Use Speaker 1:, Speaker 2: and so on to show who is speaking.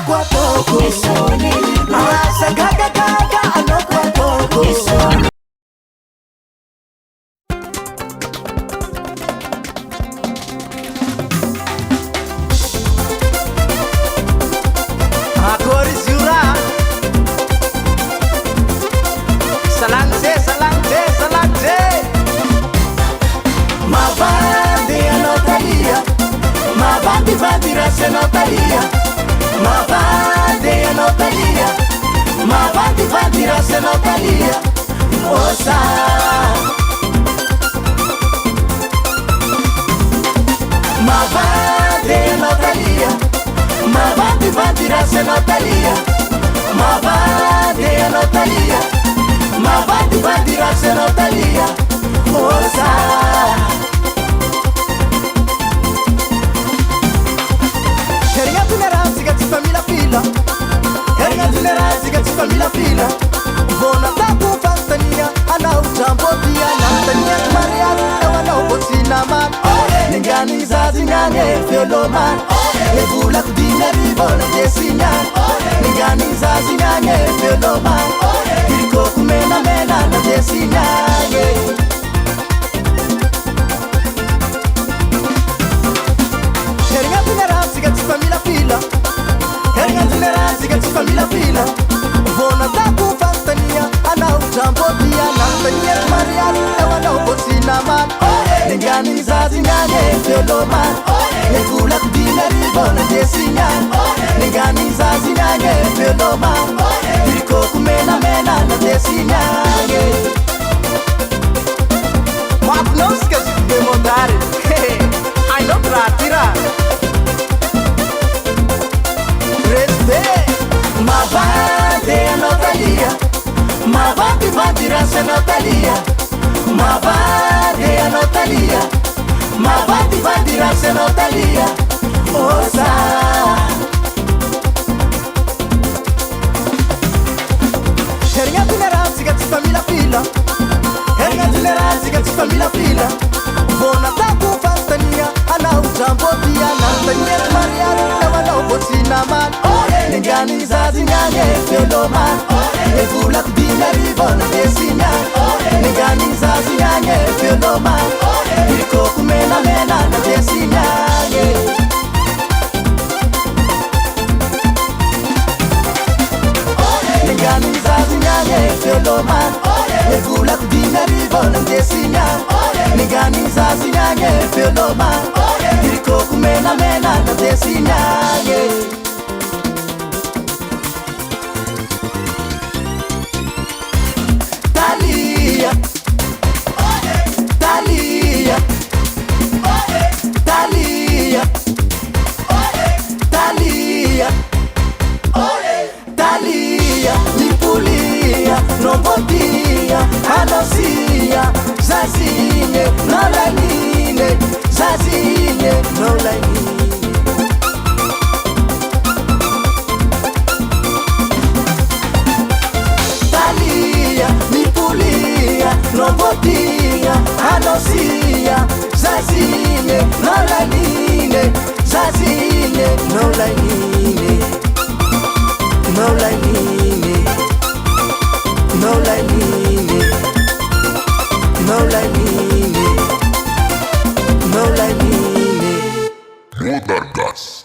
Speaker 1: pouco a pouco. Arrasa, gaga, gaga, pouco a pouco.
Speaker 2: Se notaria, ma vade a notaria, ma vadi se notaria, osa. Ma vade a notaria, ma vadi se notaria, ma vade a notaria, ma vadi se notaria, osa. Famila fila Bona tapu fantania Anau jambotia Nantania mariatu Ewana ubotina man Ningani zazi nyanye Fiolo man Ebula kudine vivona desinyan Ningani zazi nyanye Fiolo man Kiriko kumena mena na desinyanye Heringa tunera Sigati famila fila Heringa tunera Sigati famila fila Bona tapu fantania Anau jambotia Nantania mariatu Ewana ubotina man Ningani zazi nyanye Fiolo man Ebula kudine vivona desinyan Ningani zazi nyanye Fiolo man Kiriko kumena mena na desinyanye Mapnoska de mondare Ai no tratira Respe Ma vade a notaria Ma vadi se notaria Ma vade a notaria Ma vadi se notaria Osa Heringa tineranzi che ti famila fila Heringa tineranzi che ti famila fila Bona tapu fantania Anau jambotia Nantania mariatu Ewana ubotina man Ningani zazi nyanye Fiolo man Ebula kudine vivona desinyan Ningani zazi nyanye Fiolo man Kiriko kumena mena na desinyanye Ningani zazi nyanye Fiolo man Ebula kudine vivona desinyan Ningani zazi nyanye Fiolo man Kiriko kumena mena na desinyanye Thalia, Thalia, Thalia, Thalia, Thalia, Lipulia, Rombotia, Anosia, Zazinhe, Nolanine, Zazinhe, Nolanine. Rombotia, Anosia, Zazinhe, Nolanine, Zazinhe, Nolanine, Nolanine, Nolanine, Nolanine, Nolanine.
Speaker 3: Mudar gas.